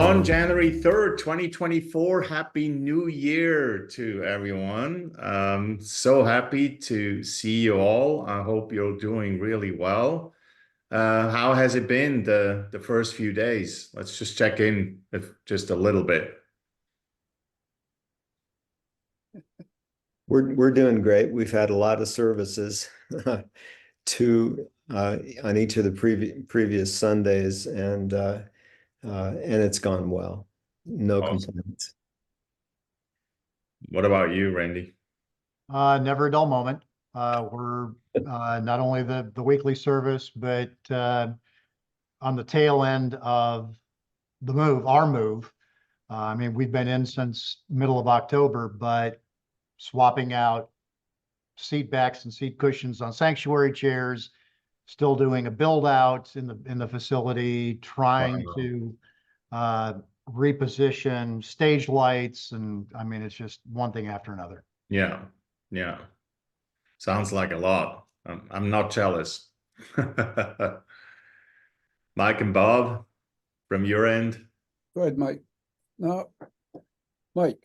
On January 3rd, 2024, Happy New Year to everyone. So happy to see you all. I hope you're doing really well. How has it been the first few days? Let's just check in with just a little bit. We're doing great. We've had a lot of services on each of the previous Sundays, and it's gone well. No complaints. What about you, Randy? Never a dull moment. We're not only the weekly service, but on the tail end of our move. I mean, we've been in since middle of October, but swapping out seat backs and seat cushions on sanctuary chairs, still doing a build out in the facility, trying to reposition stage lights, and I mean, it's just one thing after another. Yeah. Sounds like a lot. I'm not jealous. Mike and Bob, from your end. Go ahead, Mike. No, Mike.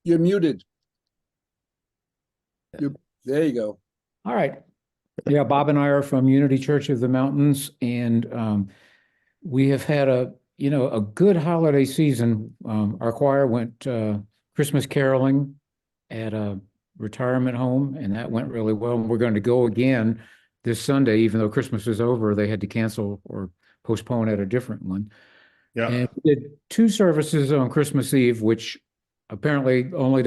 You're muted. There you go. All right. Yeah, Bob and I are from Unity Church of the Mountains, and we have had a good holiday season. Our choir went Christmas caroling at a retirement home, and that went really well. And we're going to go again this Sunday, even though Christmas is over. They had to cancel or postpone at a different one. Yeah. And we did 2 services on Christmas Eve, which apparently only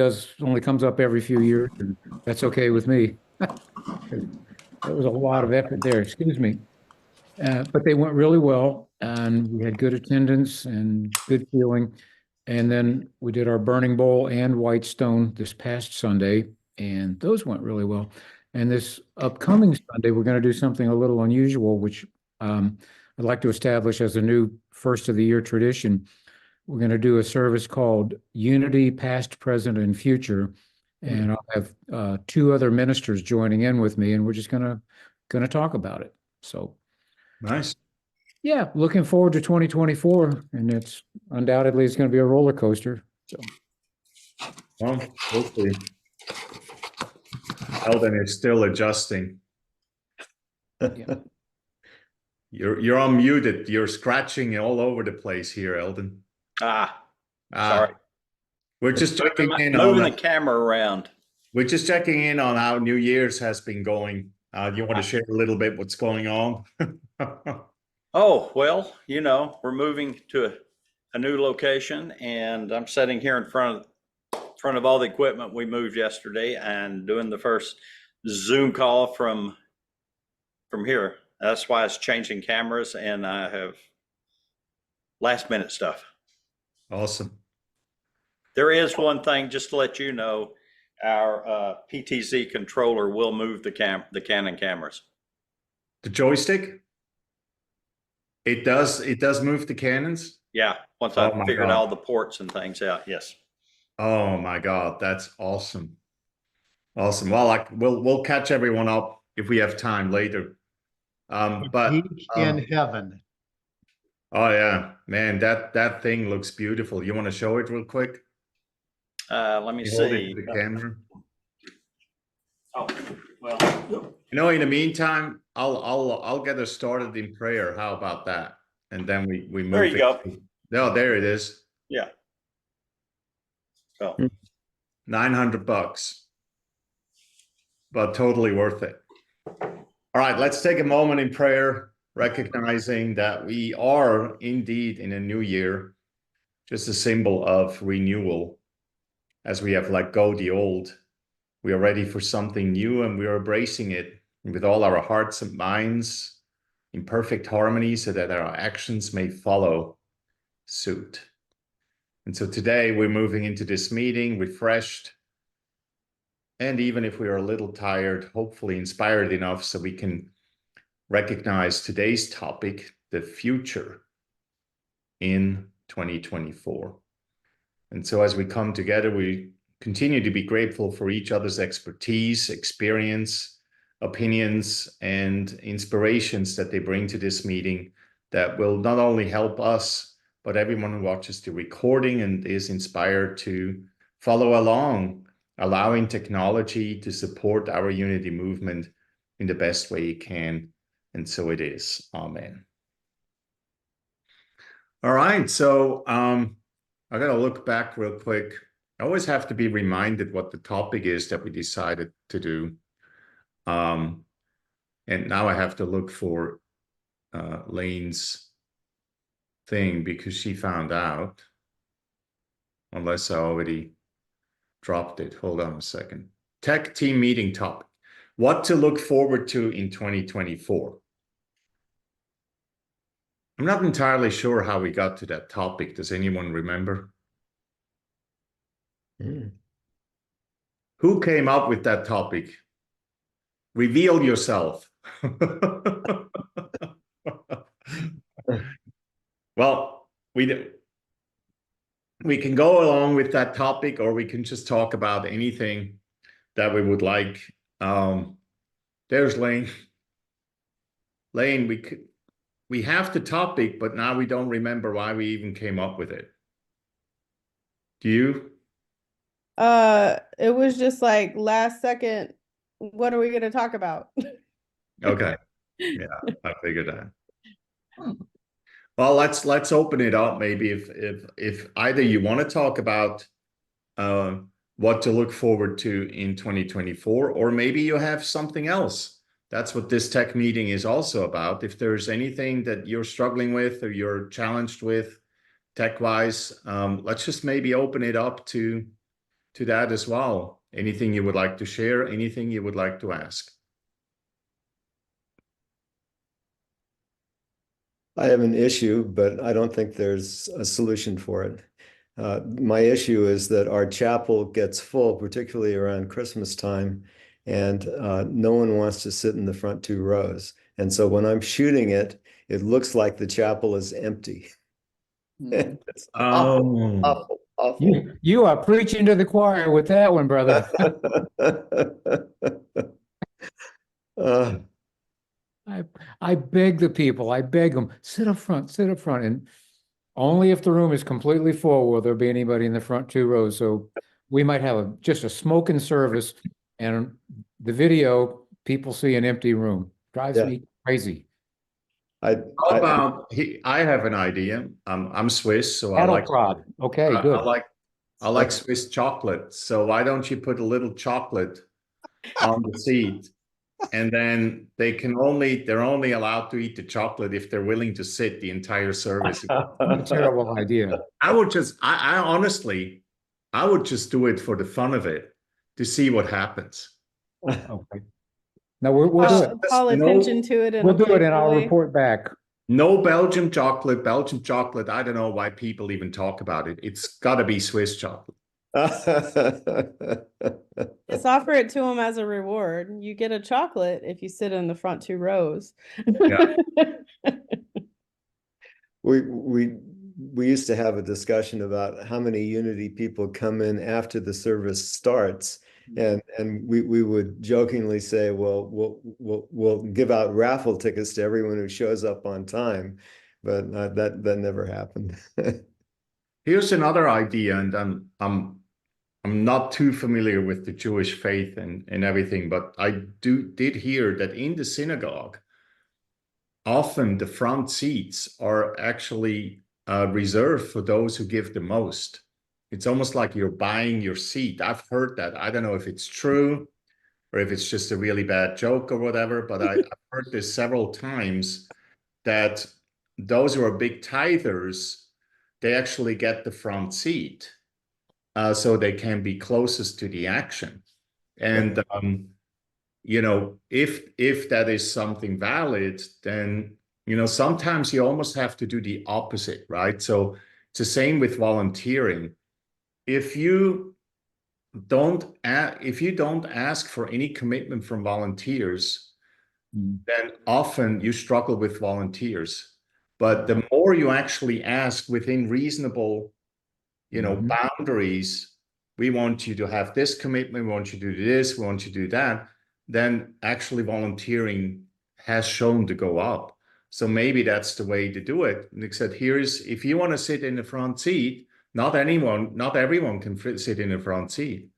comes up every few years, and that's okay with me. There was a lot of effort there, excuse me. But they went really well, and we had good attendance and good feeling. And then we did our Burning Bowl and Whitestone this past Sunday, and those went really well. And this upcoming Sunday, we're going to do something a little unusual, which I'd like to establish as a new first of the year tradition. We're going to do a service called Unity Past, Present, and Future. And I'll have 2 other ministers joining in with me, and we're just gonna talk about it. So Nice. Yeah, looking forward to 2024, and it's going to be a roller coaster. So Well, hopefully. Eldon is still adjusting. Yeah. You're unmuted. You're scratching all over the place here, Eldon. Sorry. We're just checking in moving the camera around. We're just checking in on how New Year's has been going. You want to share a little bit what's going on? Oh, well, we're moving to a new location, and I'm sitting here in front of all the equipment we moved yesterday and doing the first Zoom call from here. That's why it's changing cameras, and I have last minute stuff. Awesome. There is one thing, just to let you know, our PTZ controller will move the Canon cameras. The joystick? It does move the Canons? Yeah, once I figured all the ports and things out, yes. Oh my God, that's awesome. Awesome. Well, we'll catch everyone up if we have time later. But in heaven. Oh yeah, man, that thing looks beautiful. You want to show it real quick? Let me You hold it see. to the camera. Oh, well. In the meantime, I'll get us started in prayer. How about that? And then we move. There you go. No, there it is. Yeah. Oh. $900, but totally worth it. All right, let's take a moment in prayer, recognizing that we are indeed in a new year, just a symbol of renewal. As we have let go the old, we are ready for something new, and we are embracing it with all our hearts and minds in perfect harmony so that our actions may follow suit. And so today we're moving into this meeting refreshed, and even if we are a little tired, hopefully inspired enough so we can recognize today's topic, the future in 2024. And so as we come together, we continue to be grateful for each other's expertise, experience, opinions, and inspirations that they bring to this meeting that will not only help us, but everyone who watches the recording and is inspired to follow along, allowing technology to support our unity movement in the best way it can. And so it is. Amen. All right, so I got to look back real quick. I always have to be reminded what the topic is that we decided to do. And now I have to look for Lane's thing because she found out, unless I already dropped it. Hold on a second. Tech team meeting topic. What to look forward to in 2024. I'm not entirely sure how we got to that topic. Does anyone remember? Who came up with that topic? Reveal yourself. Well, we can go along with that topic, or we can just talk about anything that we would like. There's Lane. Lane, we have the topic, but now we don't remember why we even came up with it. Do you? It was just like last second, what are we gonna talk about? Okay. Yeah, I figured that. Well, let's open it up. Maybe if either you want to talk about what to look forward to in 2024, or maybe you have something else. That's what this tech meeting is also about. If there's anything that you're struggling with or you're challenged with tech-wise, let's just maybe open it up to that as well. Anything you would like to share, anything you would like to ask. I have an issue, but I don't think there's a solution for it. My issue is that our chapel gets full, particularly around Christmas time, and no one wants to sit in the front 2 rows. And so when I'm shooting it, it looks like the chapel is empty. It's awful, awful, awful. You are preaching to the choir with that one, brother. I beg the people, I beg them, sit up front, and only if the room is completely full will there be anybody in the front 2 rows. So we might have just a smoking service, and the video, people see an empty room. Drives Yeah. me crazy. How about I have an idea. I'm Swiss, so I Cattle like prod. Okay, good. I like Swiss chocolate. So why don't you put a little chocolate on the seat, and then they're only allowed to eat the chocolate if they're willing to sit the entire service. What a terrible idea. I honestly, I would just do it for the fun of it to see what happens. Okay. No, we'll do it. Call attention to it in We'll a do it and playful I'll way. report back. No Belgian chocolate. Belgian chocolate, I don't know why people even talk about it. It's got to be Swiss chocolate. Just offer it to them as a reward. You get a chocolate if you sit in the front 2 rows. Yeah. We used to have a discussion about how many Unity people come in after the service starts, and we would jokingly say, well, we'll give out raffle tickets to everyone who shows up on time, but that never happened. Here's another idea, and I'm not too familiar with the Jewish faith and everything, but I did hear that in the synagogue, often the front seats are actually reserved for those who give the most. It's almost like you're buying your seat. I've heard that. I don't know if it's true or if it's just a really bad joke or whatever, but I've heard this several times that those who are big tithers, they actually get the front seat so they can be closest to the action. And you know, if that is something valid, then sometimes you almost have to do the opposite, right? So it's the same with volunteering. If you don't ask for any commitment from volunteers, then often you struggle with volunteers. But the more you actually ask within reasonable, boundaries, we want you to have this commitment, we want you to do this, we want you to do that, then actually volunteering has shown to go up. So maybe that's the way to do it. And they said, if you want to sit in the front seat, not everyone can sit in the front seat.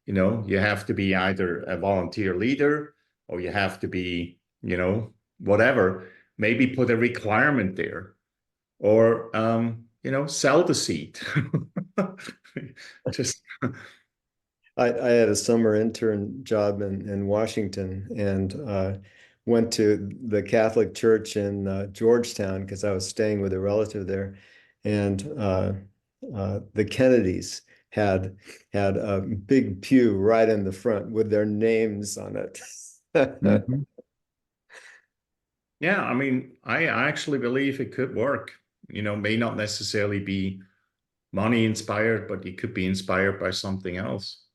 You know, you have to be either a volunteer leader or you have to be, you know, whatever. Maybe put a requirement there, or you know, sell the seat. Just I had a summer intern job in Washington and went to the Catholic Church in Georgetown because I was staying with a relative there. And the Kennedys had a big pew right in the front with their names on it. Mhm. yeah, I mean, I actually believe it could work. You know, may not necessarily be money inspired, but it could be inspired by something else.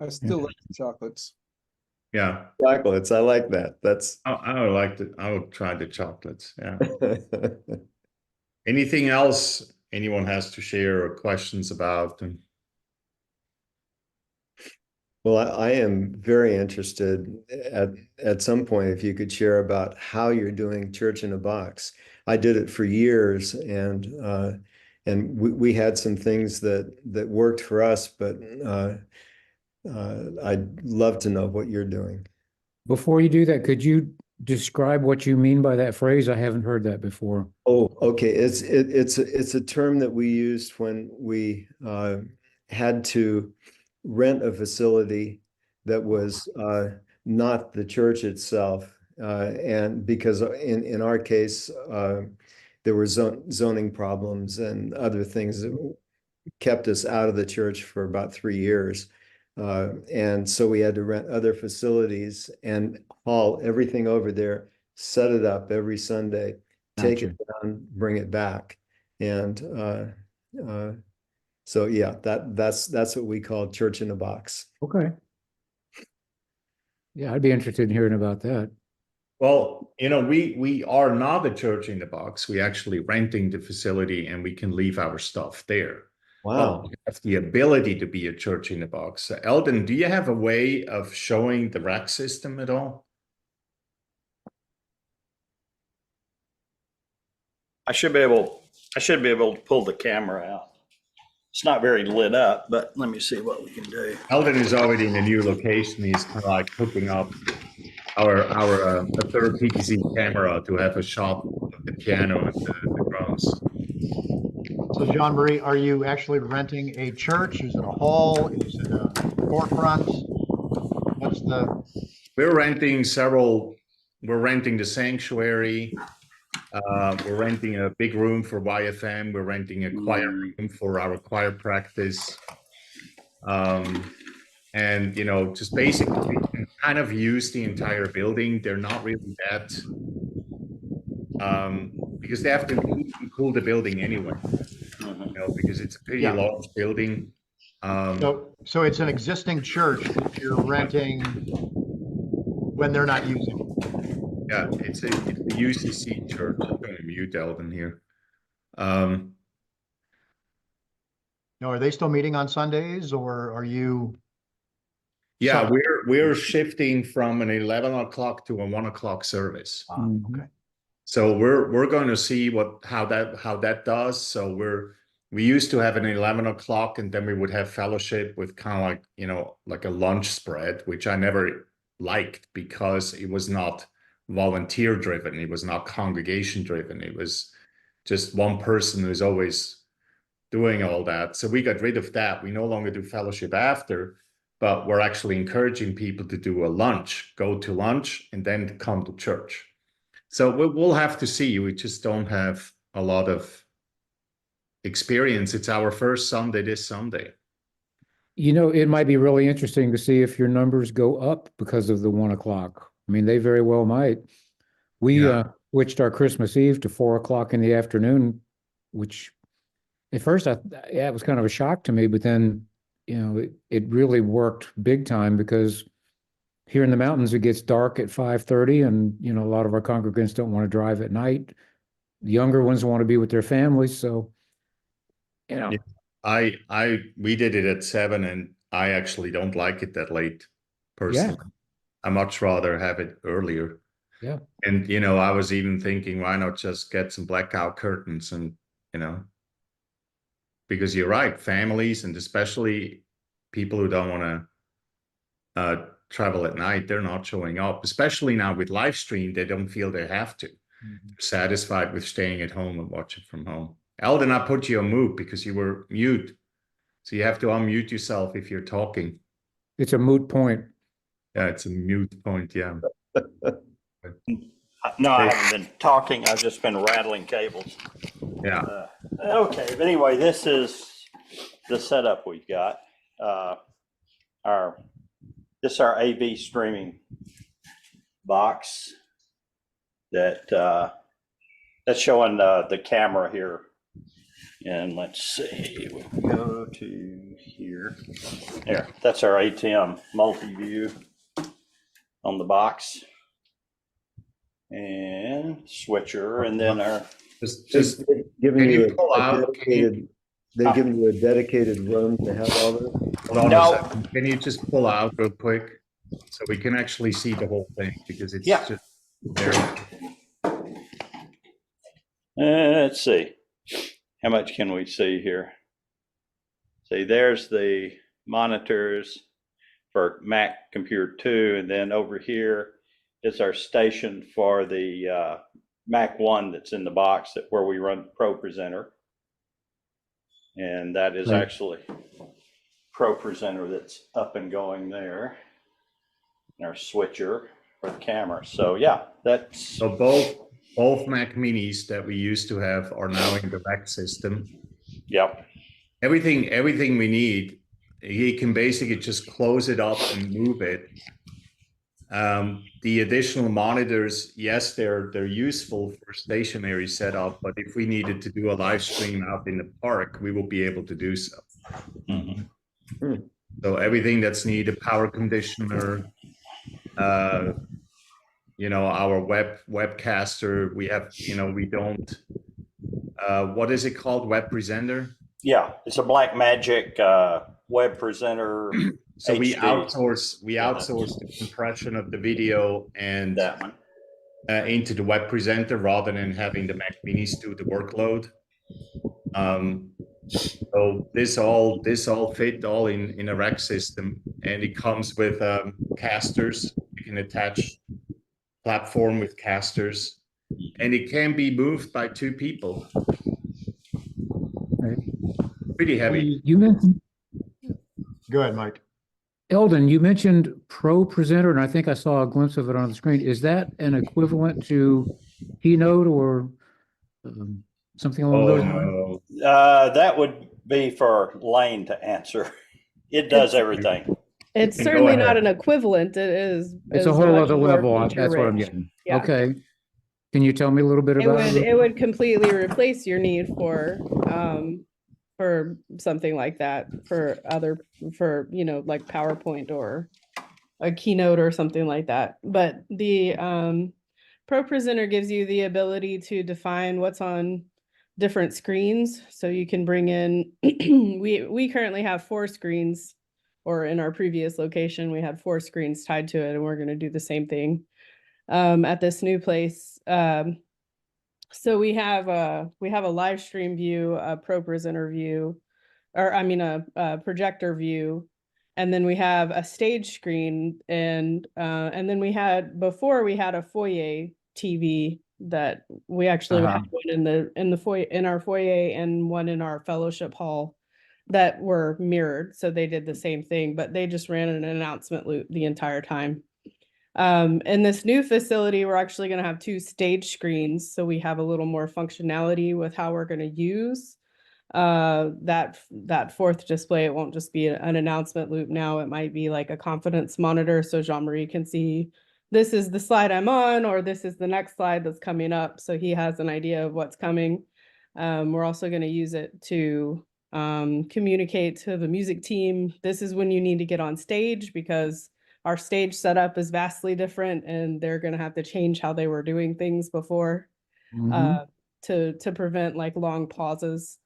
I still like the chocolates. Yeah, Chocolates, I like that. That's I would like to. I would try the chocolates. Yeah. Anything else anyone has to share or questions about? Well, I am very interested at some point if you could share about how you're doing church in a box. I did it for years, and we had some things that worked for us, but I'd love to know what you're doing. Before you do that, could you describe what you mean by that phrase? I haven't heard that before. Oh, okay. It's a term that we used when we had to rent a facility that was not the church itself, and because in our case there were zoning problems and other things that kept us out of the church for about 3 years. And so we had to rent other facilities and haul everything over there, set it up every Sunday, take it down, bring it back. And so yeah, that's what we call church in a box. Okay. Yeah, I'd be interested in hearing about that. Well, you know, we are not a church in the box. We actually renting the facility and we can leave our stuff there. Wow. But we have the ability to be a church in the box. Eldon, do you have a way of showing the rack system at all? I should be able to pull the camera out. It's not very lit up, but let me see what we can do. Eldon is already in a new location. He's kind of like hooking up a third PTZ camera to have a shot of the piano and the drums. So John Marie, are you actually renting a church? Is it a hall? Is it a forefront? What's the, We're renting several. We're renting the sanctuary. We're renting a big room for YFM. We're renting a choir room for our choir practice. And you know, just basically we can kind of use the entire building. They're not really that because they have to cool the building anyway. You know, because it's a pretty Yeah. large building. so it's an existing church that you're renting when they're not using it? Yeah, it's a UCC church. I'm going to mute Elvin here. Now, are they still meeting on Sundays or are you? Yeah, Sorry. we're shifting from an 11 o'clock to a 1 o'clock service. Okay. So we're going to see how that does. So we used to have an 11 o'clock and then we would have fellowship with kind of like, you know, like a lunch spread, which I never liked because it was not volunteer driven. It was not congregation driven. It was just one person who's always doing all that. So we got rid of that. We no longer do fellowship after, but we're actually encouraging people to do a lunch, go to lunch and then come to church. So we'll have to see. We just don't have a lot of experience. It's our first Sunday this Sunday. You know, it might be really interesting to see if your numbers go up because of the 1 o'clock. I mean, they very well might. We switched our Christmas Eve to 4 o'clock in the afternoon, which at first it was kind of a shock to me, but then, you know, it really worked big time because here in the mountains, it gets dark at 5:30 and, you know, a lot of our congregants don't want to drive at night. The younger ones want to be with their families. So, you know. Yeah. We did it at 7 and I actually don't like it that late personally. Yeah. I much rather have it earlier. Yeah. And, you know, I was even thinking, why not just get some blackout curtains and, you know, because you're right, families and especially people who don't want to travel at night, they're not showing up, especially now with live stream, they don't feel they have to. They're satisfied with staying at home and watching from home. Eldon, I put you on mute because you were mute. So you have to unmute yourself if you're talking. It's a moot point. Yeah, it's a mute point, yeah. No, I haven't been talking. I've just been rattling cables. Yeah. Okay, but anyway, this is the setup we've got. This is our AV streaming box that's showing the camera here. And let's see, we go to here. There, that's our ATM multi-view on the box. And switcher, and then our Just They've given can you you pull a out? dedicated, they've given you a dedicated room to have all this? Hold on No. a second. Can you just pull out real quick so we can actually see the whole thing because it's Yeah. just very. let's see, how much can we see here? See, there's the monitors for Mac Computer 2, and then over here is our station for the Mac 1 that's in the box where we run Pro Presenter. And that is Right. actually Pro Presenter that's up and going there. And our switcher for the camera. So yeah, that's So both Mac Minis that we used to have are now in the rack system. yep. Everything we need, he can basically just close it up and move it. The additional monitors, yes, they're useful for stationary setup, but if we needed to do a live stream out in the park, we will be able to do so. Mm-hmm. So everything that's needed, power conditioner, you know, our webcaster, we have, you know, we don't, what is it called? Web presenter? Yeah, it's a Black Magic web presenter. So we HD. outsource the compression of the video and That one. into the web presenter rather than having the Mac Minis do the workload. So this all fit all in a rack system, and it comes with casters. You can attach platform with casters, and it can be moved by 2 people. Right. Pretty heavy. You mentioned, Go ahead, Mike. Eldon, you mentioned Pro Presenter, and I think I saw a glimpse of it on the screen. Is that an equivalent to Keynote or something along Oh those lines? no! That would be for Lane to answer. It does everything. It's Go certainly not ahead. an equivalent. It is. It's a is whole much other more level. That's what I'm feature-rich. getting. Yeah. Okay. Can you tell me a little bit It about would it? it would completely replace your need for something like that for you know, like PowerPoint or a Keynote or something like that. But the Pro Presenter gives you the ability to define what's on different screens. So you can bring in we currently have 4 screens, or in our previous location we had 4 screens tied to it, and we're going to do the same thing at this new place. So we have a live stream view, a Pro Presenter view, or I mean a projector view, and then we have a stage screen, and then we had a foyer TV that we actually had one in the foyer, in our foyer, and one in our fellowship hall that were mirrored. So they did the same thing, but they just ran an announcement loop the entire time. In this new facility, we're actually going to have 2 stage screens, so we have a little more functionality with how we're going to use that 4th display. It won't just be an announcement loop now. It might be like a confidence monitor, so Jean-Marie can see this is the slide I'm on, or this is the next slide that's coming up, so he has an idea of what's coming. We're also going to use it to communicate to the music team. This is when you need to get on stage, because our stage setup is vastly different, and they're going to have to change how they were doing things before to prevent like long pauses.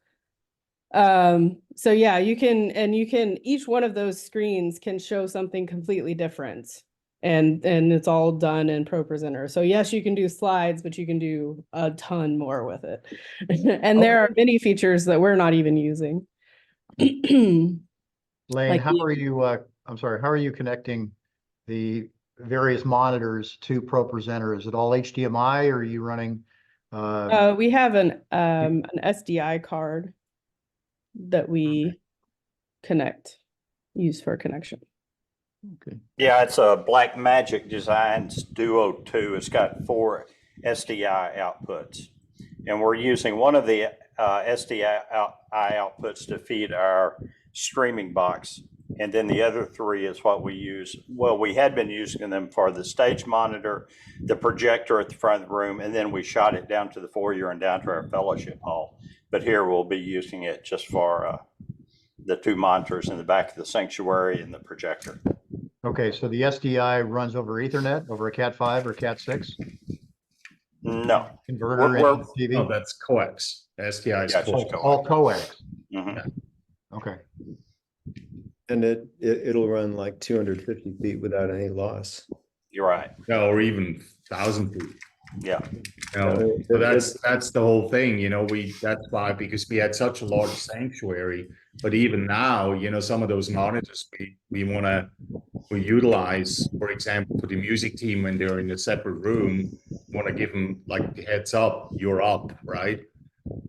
So yeah, you can each one of those screens can show something completely different. and it's all done in ProPresenter. So yes, you can do slides, but you can do a ton more with it. And there are many features that we're not even using. Lane, Like how are you, I'm sorry, how are you connecting the various monitors to ProPresenter? Is it all HDMI or are you running? We have an SDI card that we use for connection. Okay. Yeah, it's a Black Magic Designs Duo 2. It's got 4 SDI outputs. And we're using one of the SDI outputs to feed our streaming box. And then the other 3 is what we use. Well, we had been using them for the stage monitor, the projector at the front of the room, and then we shot it down to the foyer and down to our fellowship hall. But here we'll be using it just for the 2 monitors in the back of the sanctuary and the projector. Okay, so the SDI runs over Ethernet, over a Cat5 or Cat6 No. converter We're- into the TV? Oh, that's coax. STI is Yeah, it's just coax. All coax. Mhm. Okay. And it'll run like 250 feet without any loss. You're right. Yeah, or even 1,000 feet. Yeah. You know, so that's the whole thing, you know, that's why, because we had such a large sanctuary, but even now, you know, some of those monitors we utilize, for example, for the music team when they're in a separate room, want to give them like heads up, you're up, right?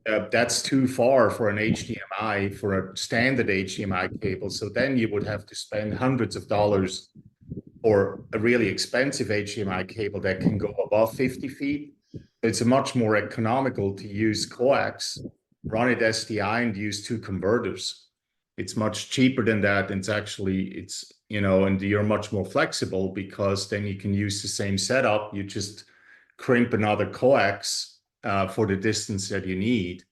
That's too far for an HDMI, for a standard HDMI cable. So then you would have to spend hundreds of dollars or a really expensive HDMI cable that can go above 50 feet. It's much more economical to use coax, run it SDI, and use 2 converters. It's much cheaper than that. And it's, you know, and you're much more flexible because then you can use the same setup. You just crimp another coax for the distance that you need,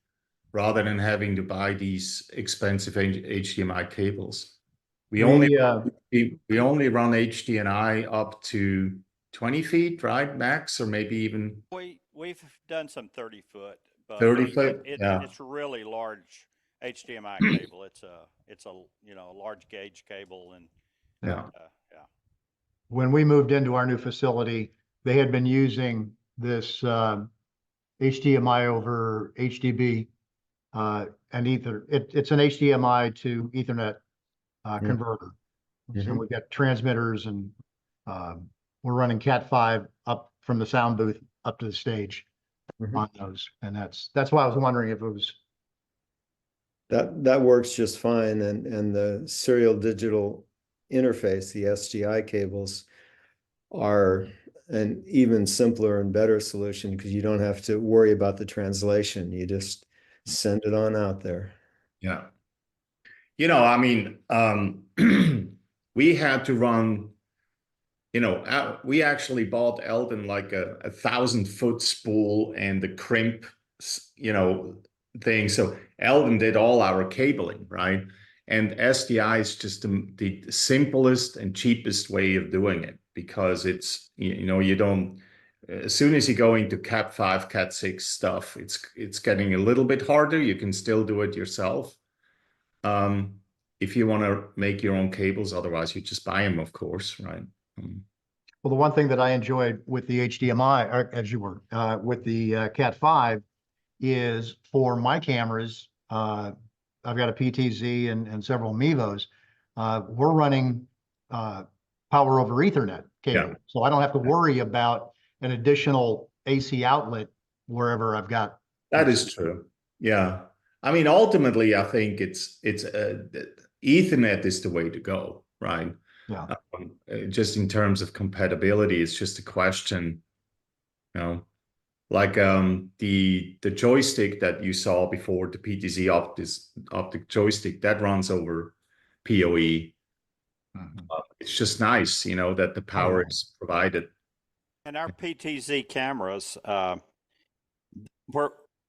rather than having to buy these expensive HDMI cables. We only run HDMI up to 20 feet, right, max, or maybe even We've done some 30-foot, but 30 foot. Yeah. it's really large HDMI cable. It's a a large gauge cable, and Yeah. yeah. When we moved into our new facility, they had been using this HDMI over HDB and it's an HDMI to Ethernet converter. So we've got transmitters and we're running Cat5 up from the sound booth up to the stage on those. And that's why I was wondering if it was. That works just fine. And the serial digital interface, the SDI cables, are an even simpler and better solution because you don't have to worry about the translation. You just send it on out there. Yeah. You know, I mean, we had to run, you know, we actually bought Eldon like a 1,000-foot spool and the crimp, you know, thing. So Eldon did all our cabling, right? And SDI is just the simplest and cheapest way of doing it, because it's, you know, you don't, as soon as you go into Cat 5, Cat 6 stuff, it's getting a little bit harder. You can still do it yourself. If you want to make your own cables, otherwise you just buy them, of course, right? Well, the one thing that I enjoyed with the HDMI, or as you were, with the Cat5 is for my cameras, I've got a PTZ and several Mevos. We're running power over Ethernet cable. Yeah. So I don't have to worry about an additional AC outlet wherever I've got. That is true. Yeah. I mean, ultimately, I think it's Ethernet is the way to go, right? Yeah. Just in terms of compatibility, it's just a question, you know, like the joystick that you saw before, the PTZ optic joystick that runs over PoE. It's just nice, you know, that the power is provided. And our PTZ cameras,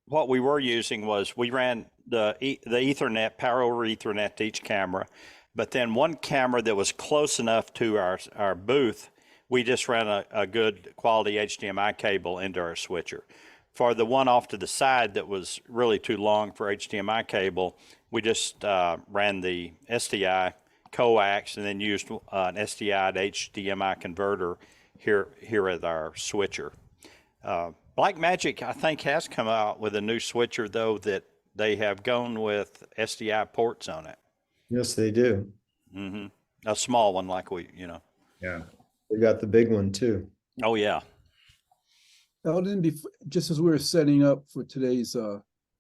what we were using was we ran the Ethernet, power over Ethernet to each camera, but then one camera that was close enough to our booth, we just ran a good quality HDMI cable into our switcher. For the one off to the side that was really too long for HDMI cable, we just ran the SDI coax and then used an SDI to HDMI converter here at our switcher. Blackmagic, I think, has come out with a new switcher, though, that they have gone with SDI ports on it. Yes, they do. Mm-hmm. A small one, like Yeah. They got the big one too. Oh, yeah. Eldon, just as we were setting up for today's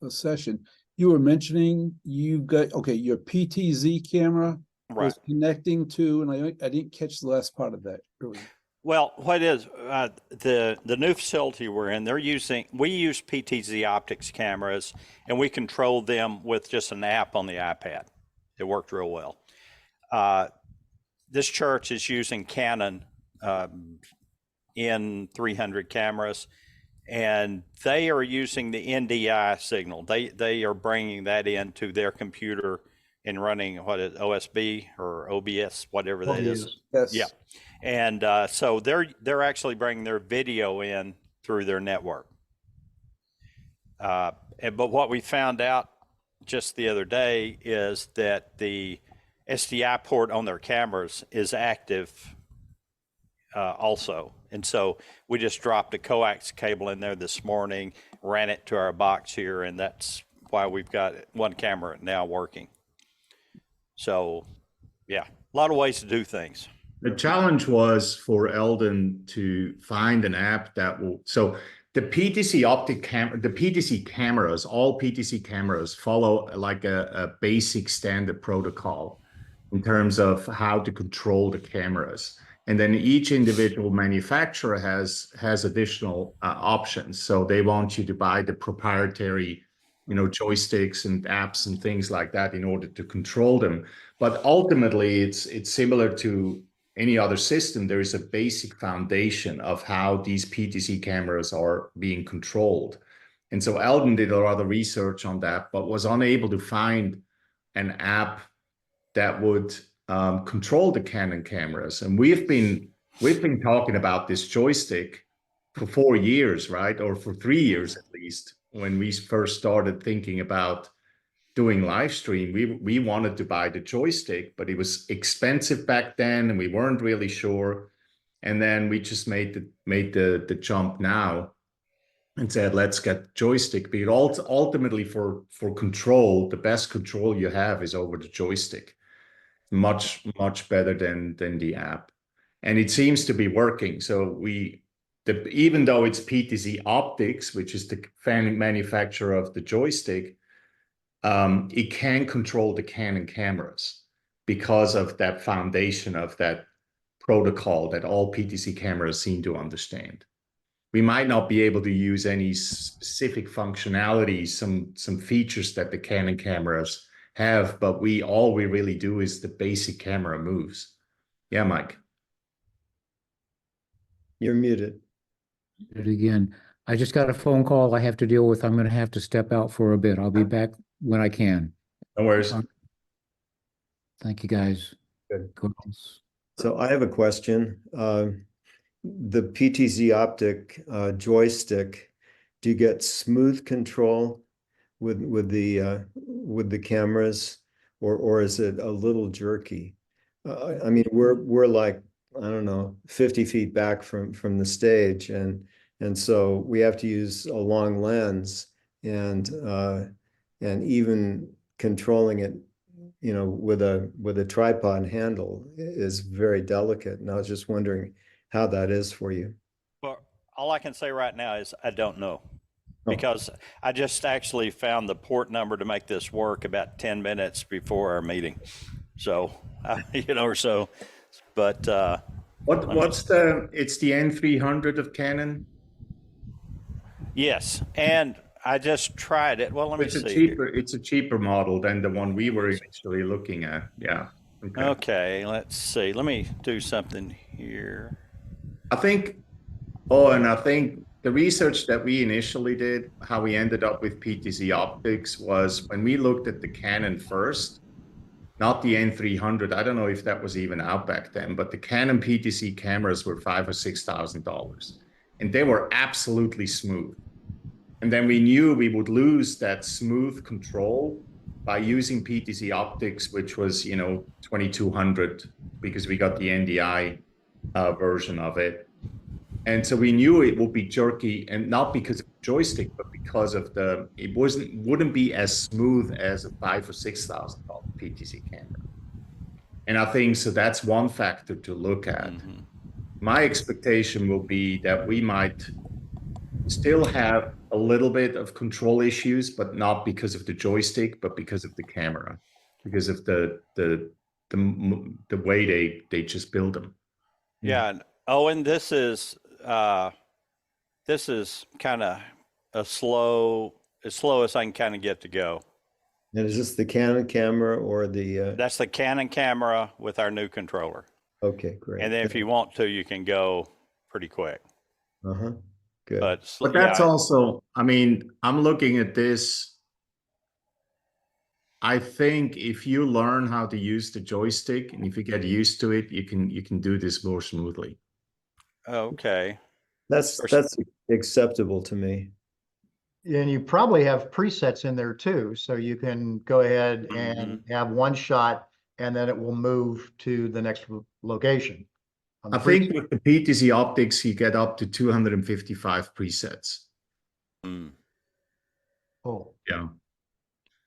session, you were mentioning you got, okay, your PTZ camera Right. was connecting to, and I didn't catch the last part of that earlier. Well, what is the new facility we're in? We use PTZ optics cameras, and we control them with just an app on the iPad. It worked real well. This church is using Canon N300 cameras, and they are using the NDI signal. They are bringing that into their computer and running OSB or OBS, whatever that is. Yes. Yeah. And so they're actually bringing their video in through their network. But what we found out just the other day is that the SDI port on their cameras is active also. And so we just dropped a coax cable in there this morning, ran it to our box here, and that's why we've got one camera now working. So, yeah, a lot of ways to do things. The challenge was for Eldon to find an app that will, so the PTC the PTC cameras, all PTC cameras follow like a basic standard protocol in terms of how to control the cameras. And then each individual manufacturer has additional options. So they want you to buy the proprietary, joysticks and apps and things like that in order to control them. But ultimately, it's similar to any other system. There is a basic foundation of how these PTC cameras are being controlled. And so Eldon did a lot of research on that, but was unable to find an app that would control the Canon cameras. And we've been talking about this joystick for 4 years, right? Or for 3 years at least, when we first started thinking about doing live stream. We wanted to buy the joystick, but it was expensive back then and we weren't really sure. And then we just made the jump now and said, let's get the joystick. But ultimately for control, the best control you have is over the joystick. Much better than the app, and it seems to be working. So even though it's PTZ Optics, which is the manufacturer of the joystick, it can control the Canon cameras because of that foundation of that protocol that all PTC cameras seem to understand. We might not be able to use any specific functionality, some features that the Canon cameras have, but all we really do is the basic camera moves. Yeah, Mike. You're muted. It again. I just got a phone call I have to deal with. I'm going to have to step out for a bit. I'll be back when I can. No worries. Thank you, guys. Good. Girls. So I have a question. The PTZ optic joystick, do you get smooth control with the cameras, or is it a little jerky? I mean, we're like, I don't know, 50 feet back from the stage, and so we have to use a long lens, and even controlling it, with a tripod handle is very delicate. And I was just wondering how that is for you. Well, all I can say right now is I don't know, because I just actually found the port number to make this work about 10 minutes before our meeting. So, or so, but it's the N300 of Canon? Yes, and I just tried it. Well, let me see. It's a cheaper model than the one we were initially looking at. Yeah. Okay, let's see. Let me do something here. I think the research that we initially did, how we ended up with PTZ Optics, was when we looked at the Canon first, not the N300. I don't know if that was even out back then, but the Canon PTC cameras were $5,000 or $6,000, and they were absolutely smooth. And then we knew we would lose that smooth control by using PTZ optics, which was, 2200 because we got the NDI version of it. And so we knew it would be jerky, and not because of the joystick, but because of wouldn't be as smooth as a $5,000 or $6,000 PTZ camera. And I think so that's one factor to look at. My expectation will be that we might still have a little bit of control issues, but not because of the joystick, but because of the camera, because of the way they just build them. Yeah, and Owen, this is kind of as slow as I can kind of get to go. And is this the Canon camera or the? That's the Canon camera with our new controller. Okay, great. And then if you want to, you can go pretty quick. Good. But that's also, I mean, I'm looking at this. I think if you learn how to use the joystick and if you get used to it, you can do this more smoothly. Okay. That's acceptable to me. And you probably have presets in there too, so you can go ahead and have one shot and then it will move to the next location. I think with the PTZ optics, you get up to 255 presets. Oh, Yeah.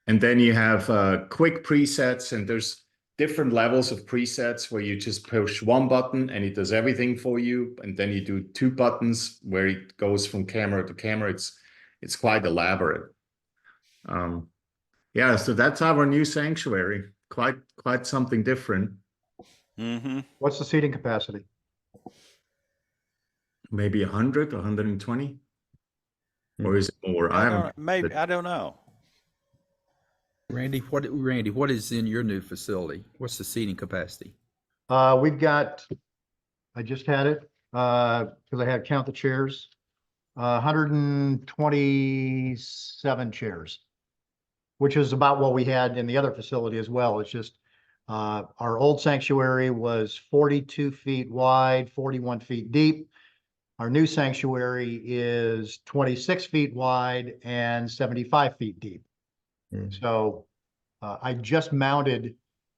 And then you have quick presets, and there's different levels of presets where you just push one button and it does everything for you. And then you do two buttons where it goes from camera to camera. It's quite elaborate. Yeah, so that's our new sanctuary. Quite something different. what's the seating capacity? Maybe 100, 120? Or is it more? I don't know. Randy, what is in your new facility? What's the seating capacity? We've got, I just had it, because I had to count the chairs, 127 chairs, which is about what we had in the other facility as well. It's just, our old sanctuary was 42 feet wide, 41 feet deep. Our new sanctuary is 26 feet wide and 75 feet deep. So I just mounted,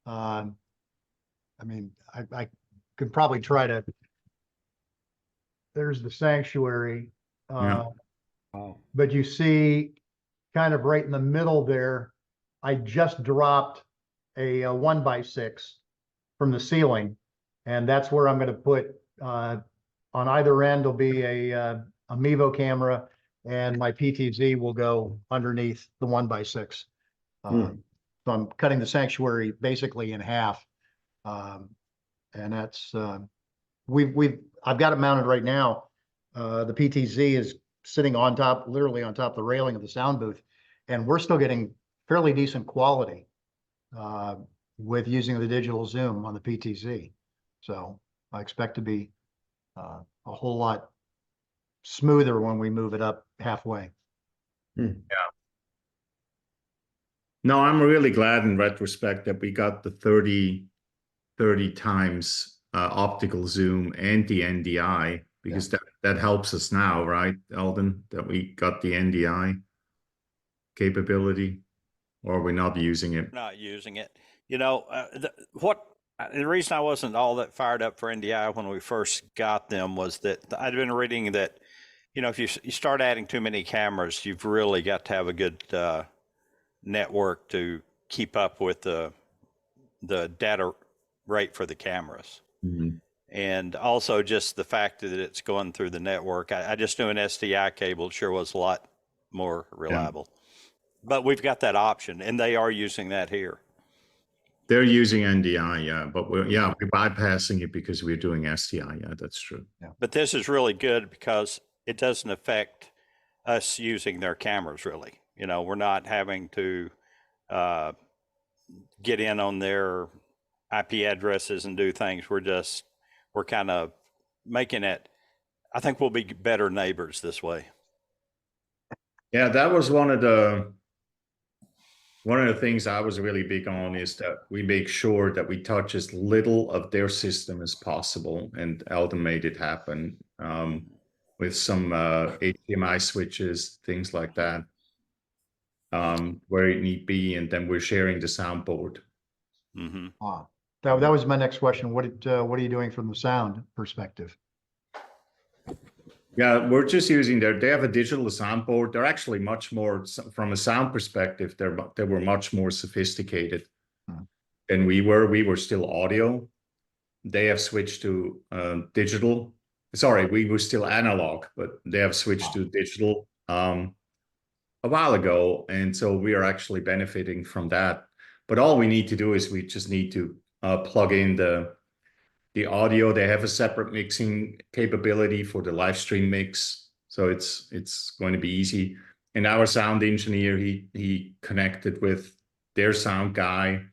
I could probably try to, there's the sanctuary. Yeah. But you see kind of right in the middle there, I just dropped a 1x6 from the ceiling. And that's where I'm going to put, on either end will be a Mevo camera, and my PTZ will go underneath the 1x6. So I'm cutting the sanctuary basically in half. And that's, I've got it mounted right now. The PTZ is sitting on top, literally on top of the railing of the sound booth. And we're still getting fairly decent quality with using the digital zoom on the PTZ. So I expect to be a whole lot smoother when we move it up halfway. Yeah. No, I'm really glad in retrospect that we got the 30 times optical zoom and the NDI, because that helps us now, right, Eldon, that we got the NDI capability, or we're not using it. Not using it. The reason I wasn't all that fired up for NDI when we first got them was that I'd been reading that, if you start adding too many cameras, you've really got to have a good network to keep up with the data rate for the cameras. And also just the fact that it's going through the network. I just knew an SDI cable sure was a lot more reliable. But we've got that option, and they are using that here. They're using NDI, yeah, but we're bypassing it because we're doing SDI. Yeah, that's true. Yeah. But this is really good because it doesn't affect us using their cameras, really. We're not having to get in on their IP addresses and do things. We're kind of making it, I think we'll be better neighbors this way. Yeah, that was one of the things I was really big on, is that we make sure that we touch as little of their system as possible. And Eldon made it happen with some HDMI switches, things like that. where it need be, and then we're sharing the soundboard. Mm-hmm. That was my next question. What are you doing from the sound perspective? Yeah, we're just using they have a digital soundboard. They're actually much more, from a sound perspective, they were much more sophisticated than we were. We were still audio. They have switched to digital. Sorry, we were still analog, but they have switched to digital a while ago. And so we are actually benefiting from that. But all we need to do is we just need to plug in the audio. They have a separate mixing capability for the live stream mix. So it's going to be easy. And our sound engineer, he connected with their sound guy.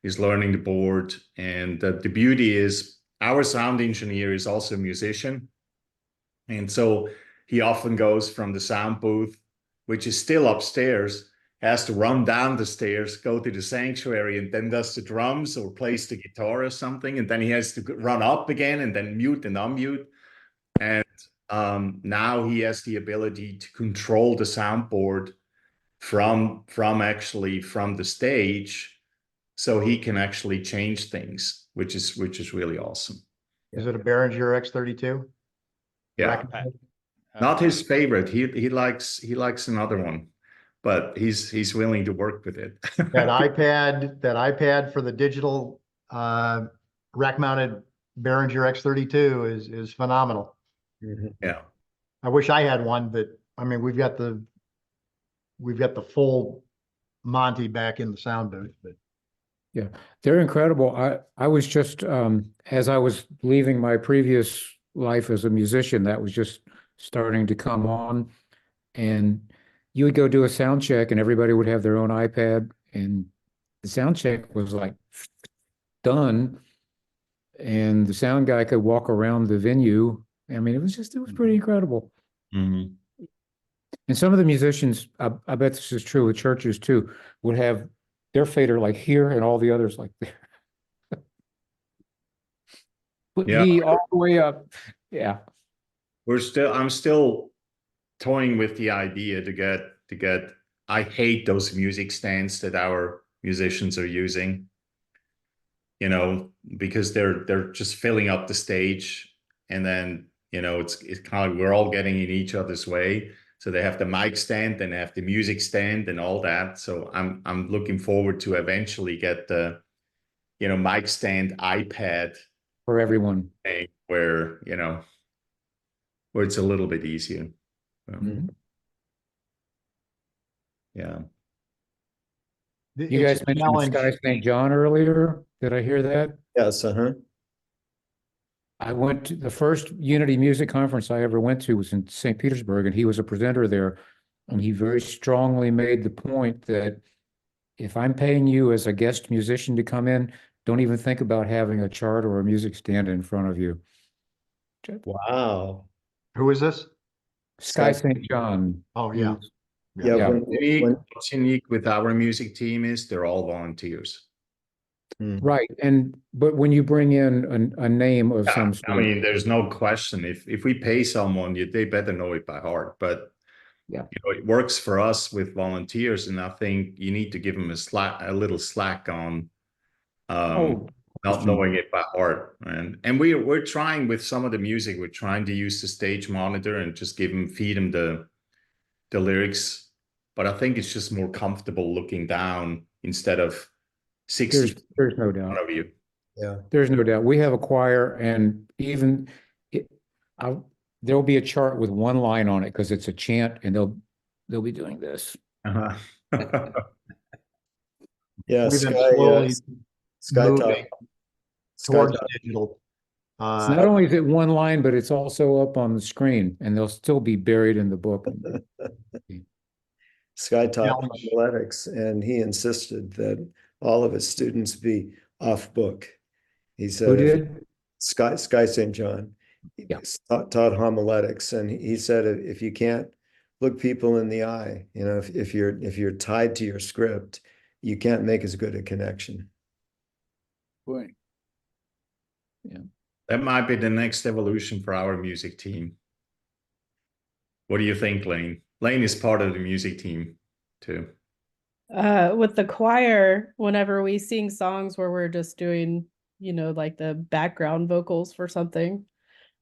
He's learning the board. And the beauty is our sound engineer is also a musician. And so he often goes from the sound booth, which is still upstairs, has to run down the stairs, go to the sanctuary, and then does the drums or plays the guitar or something. And then he has to run up again and then mute and unmute. And now he has the ability to control the soundboard from the stage, so he can actually change things, which is really awesome. Is it a Behringer X32? Yeah, not his favorite. He likes another one, but he's willing to work with it. That iPad for the digital rack-mounted Behringer X32 is phenomenal. Yeah. I wish I had one, but I mean, we've got the full Monty back in the sound booth, but Yeah, they're incredible. I was just, as I was leaving my previous life as a musician, that was just starting to come on. And you would go do a sound check and everybody would have their own iPad, and the sound check was like done. And the sound guy could walk around the venue. I mean, it was pretty incredible. Mhm. And some of the musicians, I bet this is true with churches too, would have their fader like here and all the others like there. Put Yeah. me all the way up. Yeah. I'm still toying with the idea to get, I hate those music stands that our musicians are using, because they're just filling up the stage, and then, it's kind of, we're all getting in each other's way. So they have the mic stand, and they have the music stand and all that. So I'm looking forward to eventually get the, mic stand iPad For everyone. thing where it's a little bit easier. Mhm. Yeah. You it's guys a mentioned challenge. Sky St. John earlier. Did I hear that? Yes, I went to the first Unity Music Conference I ever went to was in St. Petersburg, and he was a presenter there. And he very strongly made the point that if I'm paying you as a guest musician to come in, don't even think about having a chart or a music stand in front of you. Wow. Who is this? Sky St. John. Oh, he yeah. was- Yeah, Yeah. What's unique with our music team is they're all volunteers. Right. But when you bring in a name of some I sort, mean, there's no question. If we pay someone, they better know it by heart. But yeah. it works for us with volunteers, and I think you need to give them a little slack on not question. knowing it by heart. And we're trying with some of the music. We're trying to use the stage monitor and just feed them the lyrics. But I think it's just more comfortable looking down instead of 60 There's no in doubt. front of you. Yeah. There's no doubt. We have a choir, and even there'll be a chart with one line on it because it's a chant, and they'll be doing this. Uh-huh. Yeah, We've been Sky, slowly Sky moving Top. Sky towards Top. digital. It's not only is it one line, but it's also up on the screen, and they'll still be buried in the book. Sky taught Challenge. homiletics, and he insisted that all of his students be off book. He Who said, did? Sky St. John Yeah. taught homiletics, and he said, if you can't look people in the eye, if you're tied to your script, you can't make as good a connection. Boy. That might be the next evolution for our music team. What do you think, Lane? Lane is part of the music team too. With the choir, whenever we sing songs where we're just doing, like the background vocals for something,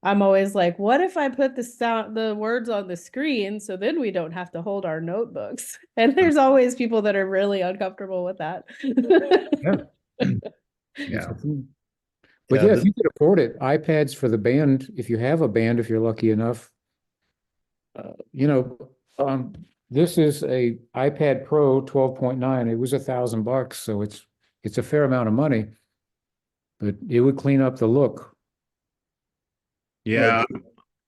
I'm always like, what if I put the words on the screen so then we don't have to hold our notebooks? And there's always people that are really uncomfortable with that. Yeah. But Yeah, yeah, if you could afford it, iPads for the band, if you have a band, if you're lucky enough, you know, this is a iPad Pro 12.9. It was $1,000, so it's a fair amount of money, but it would clean up the look. Yeah.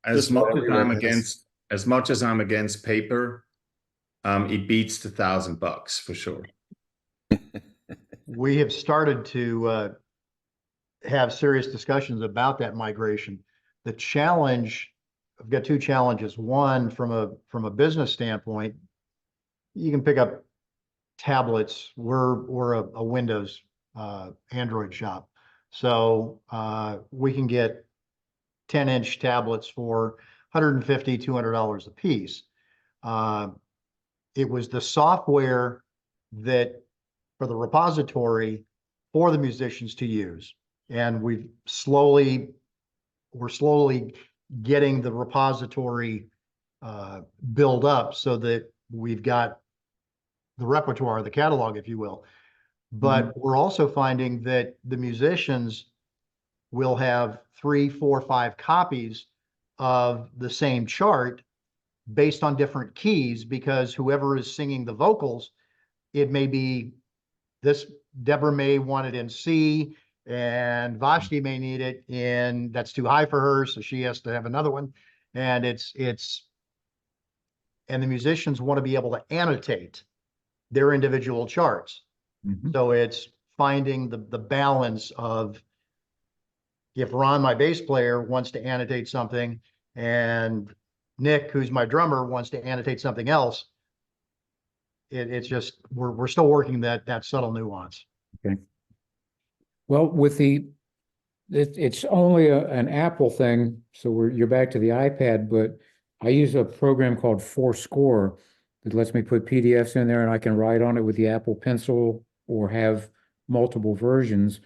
As just about much as everyone I'm has. against, as much as I'm against paper, it beats the $1,000 for sure. We have started to have serious discussions about that migration. The challenge, I've got two challenges. One, from a business standpoint, you can pick up tablets. We're a Windows Android shop. So we can get 10-inch tablets for $150, $200 a piece. It was the software that for the repository for the musicians to use. And we're slowly getting the repository build up so that we've got the repertoire, the catalog, if you will. But we're also finding that the musicians will have 3, 4, 5 copies of the same chart based on different keys, because whoever is singing the vocals, it may be this, Deborah may want it in C, and Vashti may need it in, that's too high for her, so she has to have another one. And and the musicians want to be able to annotate their individual charts. So it's finding the balance of, if Ron, my bass player, wants to annotate something, and Nick, who's my drummer, wants to annotate something else, it's just, we're still working that subtle nuance. Okay. Well, it's only an Apple thing, so you're back to the iPad, but I use a program called Fourscore that lets me put PDFs in there and I can write on it with the Apple Pencil or have multiple versions.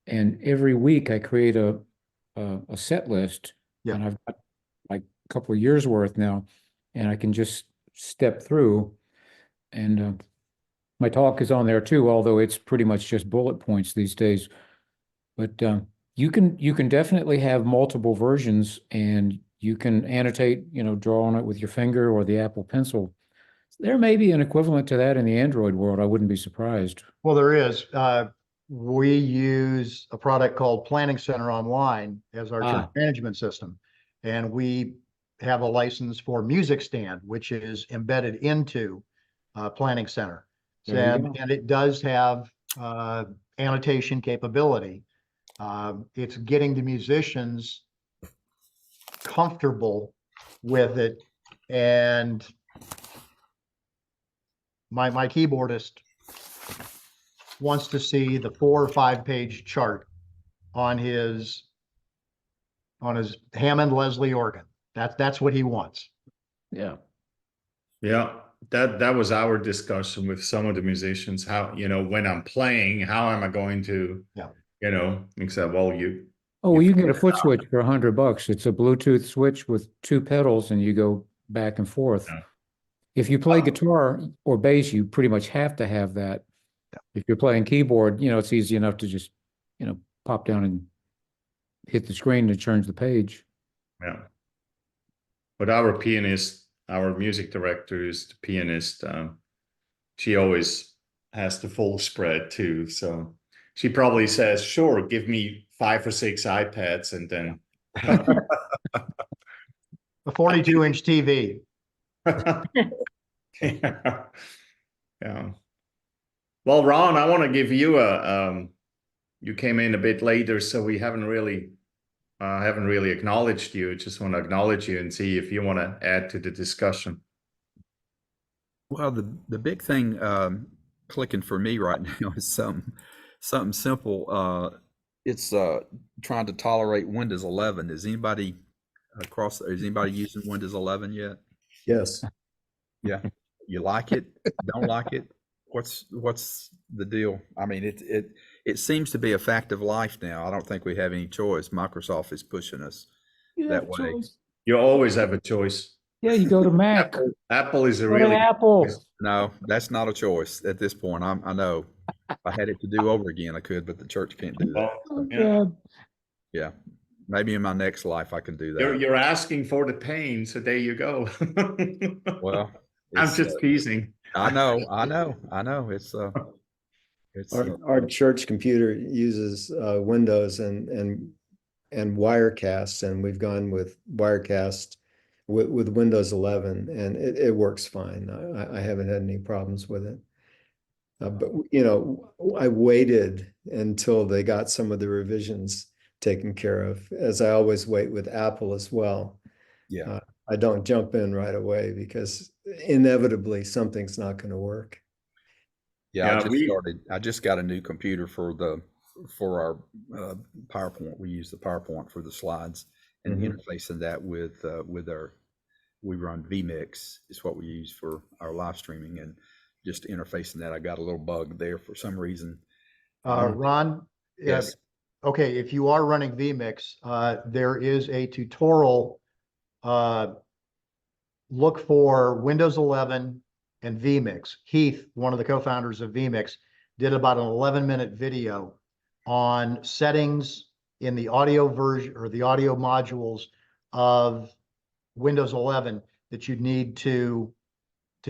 And every week I create a set list, Yeah. and I've got like a couple of years worth now, and I can just step through. And my talk is on there too, although it's pretty much just bullet points these days. But you can definitely have multiple versions, and you can annotate, draw on it with your finger or the Apple Pencil. There may be an equivalent to that in the Android world. I wouldn't be surprised. Well, there is. We use a product called Planning Center Online as our church management system. And we have a license for Music Stand, which is embedded into Planning Center. There you go. And it does have annotation capability. It's getting the musicians comfortable with it. And my keyboardist wants to see the 4 or 5 page chart on his Hammond Leslie organ. That's what he wants. Yeah. Yeah, that was our discussion with some of the musicians. How, when I'm playing, how am I going to, except, well, Oh, you can get a foot switch for $100. It's a Bluetooth switch with 2 pedals, and you go back and forth. Yeah. If you play guitar or bass, you pretty much have to have that. If you're playing keyboard, it's easy enough to just, pop down and hit the screen to change the page. Yeah. But our pianist, our music director, is the pianist. She always has the full spread too. So she probably says, "Sure, give me 5 or 6 iPads," and then A 42-inch TV. yeah. Yeah. Well, Ron, I want to give you you came in a bit later, so we haven't really acknowledged you. Just want to acknowledge you and see if you want to add to the discussion. Well, the big thing clicking for me right now is something simple. It's trying to tolerate Windows 11. Is anybody using Windows 11 yet? Yes. Yeah. You like it? Don't like it? What's the deal? I mean, it seems to be a fact of life now. I don't think we have any choice. Microsoft is pushing us You that have way. choice. You always have a choice. Yeah, you go to Mac. Apple is a Go to really Apple. No, that's not a choice at this point. I know. If I had it to do over again, I could, but the church can't do that. Oh, Yeah. God. Yeah, maybe in my next life I can do You're that. you're asking for the pain, so there you go. Well, I'm it's, just teasing. I know. It's Our church computer uses Windows and Wirecast, and we've gone with Wirecast with Windows 11, and it works fine. I haven't had any problems with it. But I waited until they got some of the revisions taken care of, as I always wait with Apple as well. yeah. I don't jump in right away because inevitably something's not going to work. Yeah, Yeah, I just got a new computer for our PowerPoint. We use the PowerPoint for the slides and Mhm. interfacing that with we run vMix is what we use for our live streaming, and just interfacing that. I got a little bug there for some reason. Ron, Yes. okay, if you are running vMix, there is a tutorial. Look for Windows 11 and vMix. Heath, one of the co-founders of vMix, did about an 11-minute video on settings in the audio version or the audio modules of Windows 11 that you need to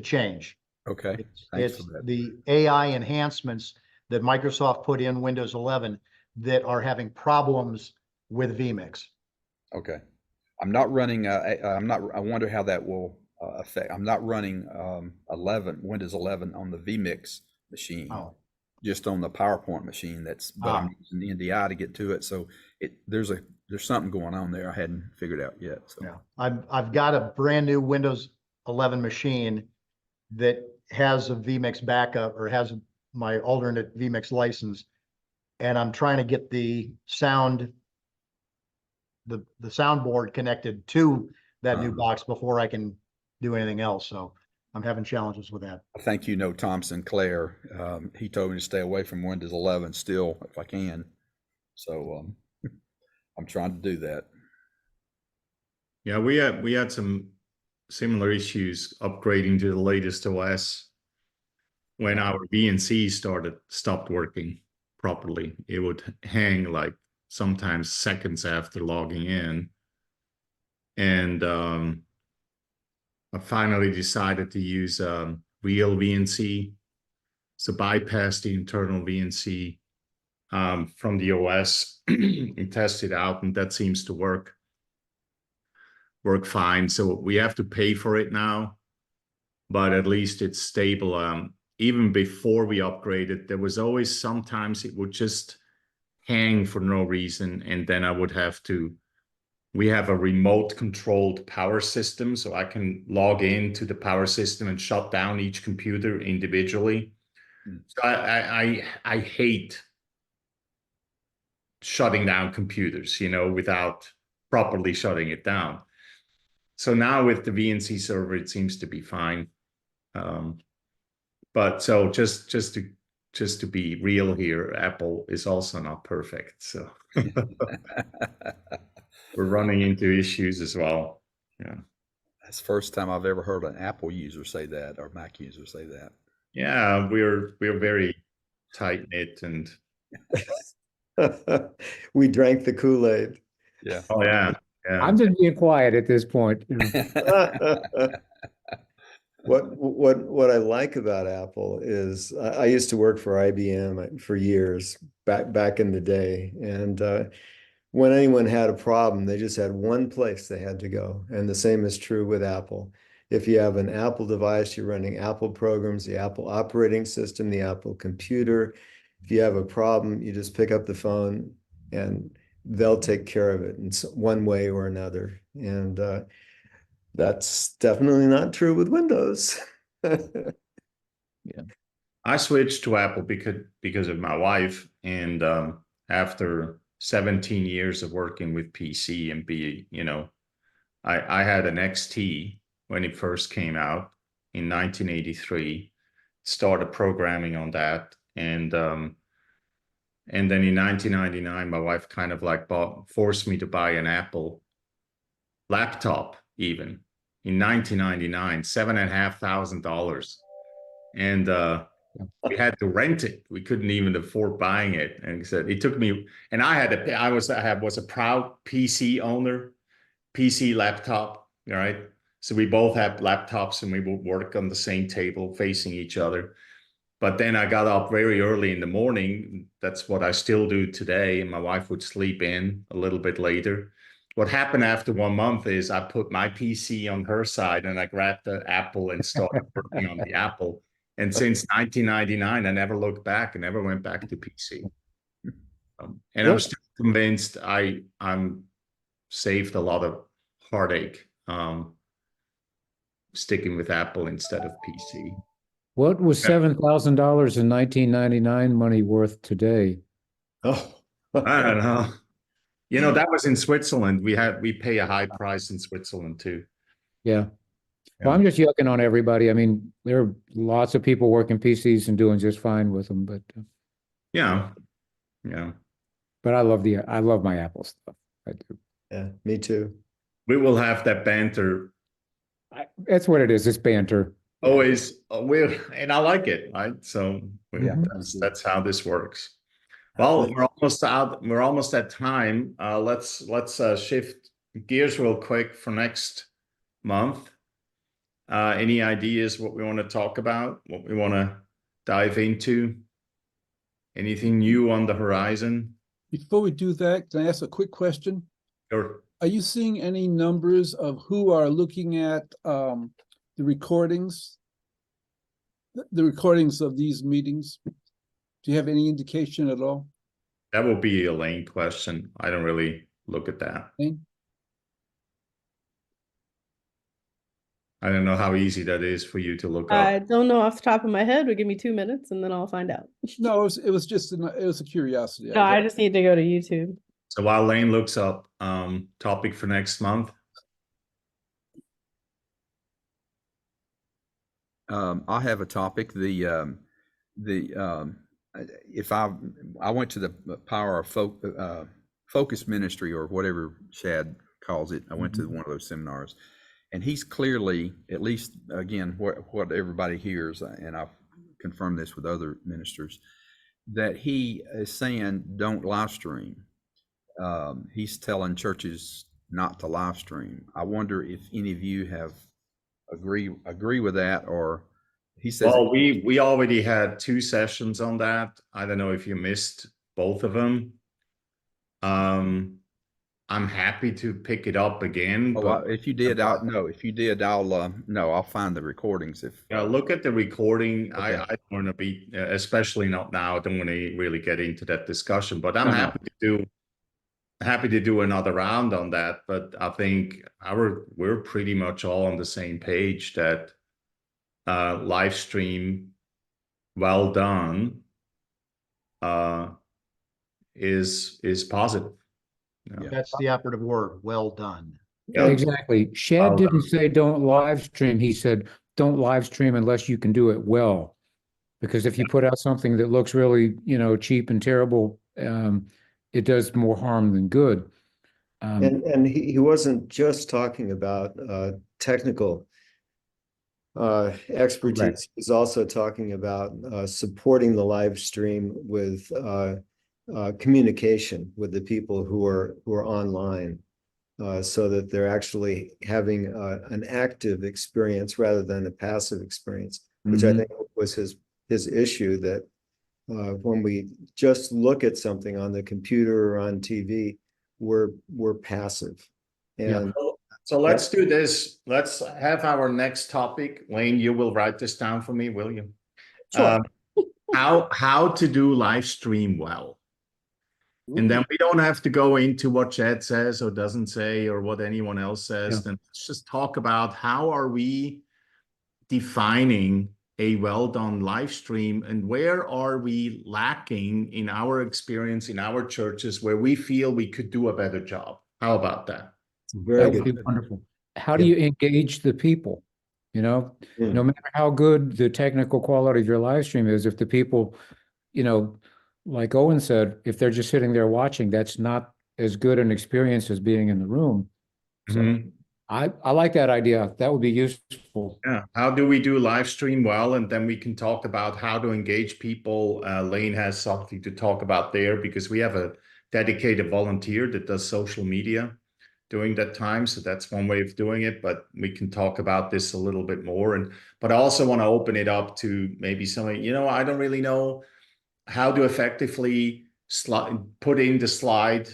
change. Okay. Thanks It's for that. the AI enhancements that Microsoft put in Windows 11 that are having problems with vMix. Okay. I'm not running. I'm not. I wonder how that will affect. I'm not running Windows 11 on the vMix machine. Oh. Just on the PowerPoint machine. But I'm using the NDI to get to it. So there's something going on there I hadn't figured out yet. So Yeah, I've got a brand new Windows 11 machine that has a vMix backup or has my alternate vMix license, and I'm trying to get the soundboard connected to that new box before I can do anything else. So I'm having challenges with that. I think Tom Sinclair. He told me to stay away from Windows 11 still if I can. So I'm trying to do that. Yeah, we had some similar issues upgrading to the latest OS when our VNC stopped working properly. It would hang like sometimes seconds after logging in. And I finally decided to use real VNC. So bypass the internal VNC from the OS and test it out, and that seems to work fine. So we have to pay for it now, but at least it's stable. Even before we upgraded, there was always sometimes it would just hang for no reason, and then I would have to. We have a remote controlled power system, so I can log into the power system and shut down each computer individually. So I hate shutting down computers, without properly shutting it down. So now with the VNC server, it seems to be fine. But so just to be real here, Apple is also not perfect. So we're running into issues as well. Yeah. That's the first time I've ever heard an Apple user say that or Mac user say that. Yeah, we're very tight knit and We drank the Kool-Aid. Yeah. oh yeah. I'm just being quiet at this point. What I like about Apple is I used to work for IBM for years back in the day, and when anyone had a problem, they just had one place they had to go, and the same is true with Apple. If you have an Apple device, you're running Apple programs, the Apple operating system, the Apple computer. If you have a problem, you just pick up the phone and they'll take care of it in one way or another. And that's definitely not true with Windows. I switched to Apple because of my wife, and after 17 years of working with PC and I had an XT when it first came out in 1983, started programming on that. And then in 1999, my wife kind of like forced me to buy an Apple laptop even in 1999, $7,500. And we had to rent it. We couldn't even afford buying it. And he said it took me, and I was a proud PC owner, PC laptop, right? So we both had laptops and we would work on the same table facing each other. But then I got up very early in the morning. That's what I still do today. And my wife would sleep in a little bit later. What happened after 1 month is I put my PC on her side and I grabbed the Apple and started working on the Apple. And since 1999, I never looked back. I never went back to PC. And I'm still convinced I'm saved a lot of heartache sticking with Apple instead of PC. What was $7,000 in 1999 money worth today? Oh, I don't know. You know, that was in Switzerland. We pay a high price in Switzerland too. Yeah. Well, I'm just yucking on everybody. I mean, there are lots of people working PCs and doing just fine with them, but Yeah. but I love my Apple stuff. I do. yeah, me too. We will have that banter That's what it is. It's banter. always. And I like it, right? So Yeah. that's how this works. Well, we're almost out. We're almost at time. Let's shift gears real quick for next month. Any ideas what we want to talk about? What we want to dive into? Anything new on the horizon? Before we do that, can I ask a quick question? Or Are you seeing any numbers of who are looking at the recordings? The recordings of these meetings? Do you have any indication at all? that will be a Lane question. I don't really look at that. Lane? I don't know how easy that is for you to look I up. don't know off the top of my head, but give me 2 minutes and then I'll find out. No, it was just it was a curiosity. No, I just need to go to YouTube. So while Lane looks up topic for next month, I have a topic. If I went to the Power of Focus Ministry or whatever Shad calls it. I went to one of those seminars, and he's clearly, at least again, what everybody hears, and I've confirmed this with other ministers, that he is saying don't live stream. He's telling churches not to live stream. I wonder if any of you have agree with that, or he says. well, we already had 2 sessions on that. I don't know if you missed both of them. I'm happy to pick it up again. But If you did, I'll find the recordings. Look at the recording. Okay. I don't want to be, especially not now. I don't want to really get into that discussion. But I'm happy to do another round on that. But I think we're pretty much all on the same page that live stream, well done, is positive. Yeah. That's the operative word, well done. Yeah. Exactly. Shad didn't say don't live stream. He said don't live stream unless you can do it well. Because if you put out something that looks really, cheap and terrible, it does more harm than good. And he wasn't just talking about technical expertise. Right. He's also talking about supporting the live stream with communication with the people who are online, so that they're actually having an active experience rather than a passive experience, which I think was his issue, that when we just look at something on the computer or on TV, we're passive. And So let's do this. Let's have our next topic. Lane, you will write this down for me, will you? Sure. How to do live stream well. And then we don't have to go into what Chad says or doesn't say or what anyone else says. Yeah. Then let's just talk about how are we defining a well done live stream, and where are we lacking in our experience in our churches where we feel we could do a better job. How about that? very That would good. be wonderful. How do you engage the people? You know, Hmm. no matter how good the technical quality of your live stream is, if the people, like Owen said, if they're just sitting there watching, that's not as good an experience as being in the room. So Mhm. I like that idea. That would be useful. Yeah. How do we do live stream well? And then we can talk about how to engage people. Lane has something to talk about there because we have a dedicated volunteer that does social media during that time. So that's one way of doing it, but we can talk about this a little bit more. But I also want to open it up to maybe somebody, I don't really know how to effectively put in the slide.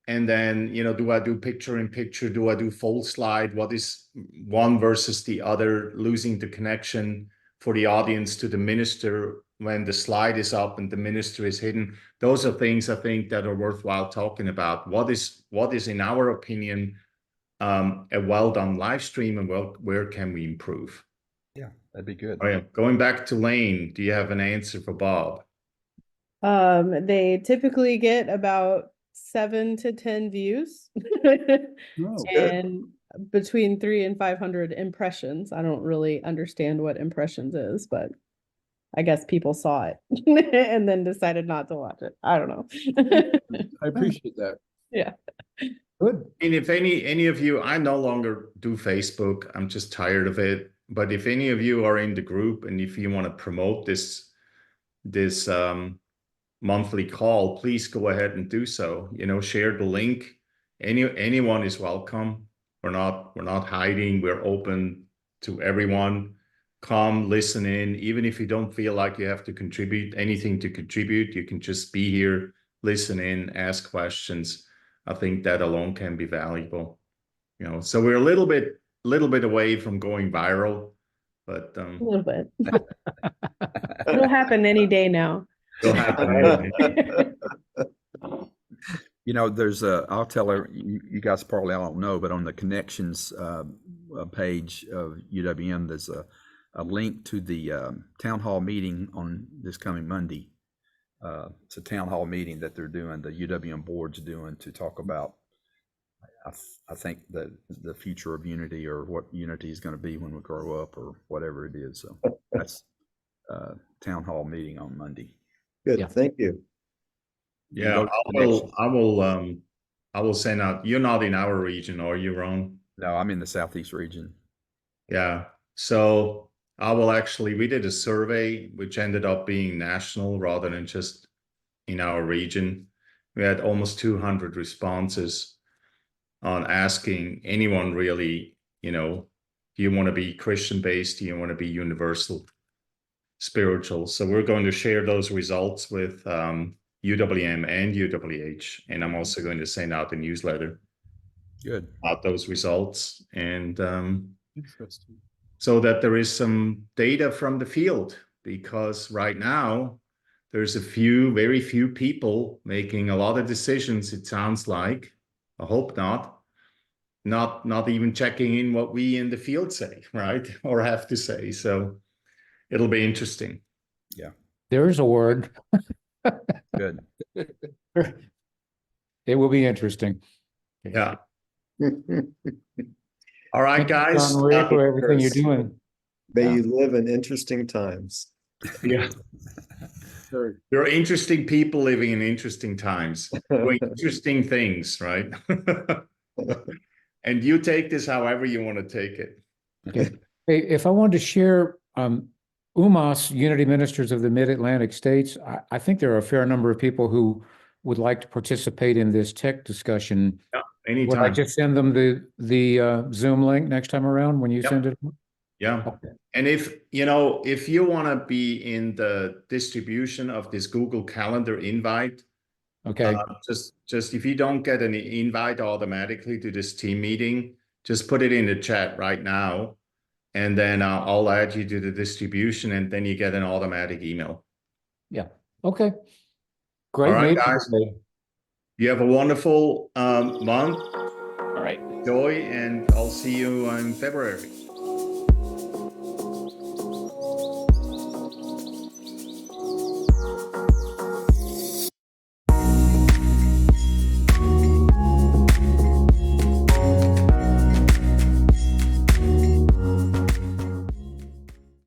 And then, do I do picture in picture? Do I do full slide? What is one versus the other? Losing the connection for the audience to the minister when the slide is up and the minister is hidden. Those are things I think that are worthwhile talking about. What is in our opinion, a well done live stream, and where can we improve? Yeah, that'd be good. Oh yeah, going back to Lane, do you have an answer for Bob? They typically get about 7 to 10 views Oh, and between 3 and 500 impressions. I don't really understand what impressions is, but I guess people saw it and then decided not to watch it. I don't know. I appreciate that. Yeah. Good. And if any of you, I no longer do Facebook. I'm just tired of it. But if any of you are in the group and if you want to promote this monthly call, please go ahead and do so. Share the link. Anyone is welcome. We're not hiding. We're open to everyone. Come listen in. Even if you don't feel like you have to contribute anything to contribute, you can just be here, listen in, ask questions. I think that alone can be valuable. So we're a little bit away from going viral, but A little bit. It'll happen any day now. it'll happen. There's I'll tell you guys probably I don't know, but on the connections page of UWM, there's a link to the town hall meeting on this coming Monday. It's a town hall meeting that they're doing, the UWM board's doing, to talk about, I think, the future of Unity, or what Unity is going to be when we grow up, or whatever it is. So that's town hall meeting on Monday. Good, Yeah. thank you. You can Yeah, go to Connections. I will send out. You're not in our region, are you, Ron? No, I'm in the Southeast region. Yeah. So we did a survey which ended up being national rather than just in our region. We had almost 200 responses on asking anyone really, do you want to be Christian based? Do you want to be universal spiritual? So we're going to share those results with UWM and UWH. And I'm also going to send out a newsletter Good. about those results. And Interesting. so that there is some data from the field, because right now there's very few people making a lot of decisions. It sounds like, I hope not even checking in what we in the field say, right? Or have to say. So it'll be interesting. Yeah. There's a word. Good. It will be interesting. Yeah. All right, Thank you, guys. John Marie, for everything you're doing. May you live in interesting times. Yeah. Sure. There are interesting people living in interesting times, doing interesting things, right? And you take this however you want to take it. Okay. Hey, if I wanted to share UMass, Unity Ministers of the Mid-Atlantic States, I think there are a fair number of people who would like to participate in this tech discussion. Yeah, Would I anytime. just send them the Zoom link next time around when you Yep. send it? Yeah. Okay. And if you want to be in the distribution of this Google Calendar invite, Okay. just if you don't get an invite automatically to this team meeting, just put it in the chat right now. And then I'll add you to the distribution, and then you get an automatic email. Yeah. Okay. Great. All right, meeting guys. today. You have a wonderful month. All right. Enjoy, and I'll see you in February.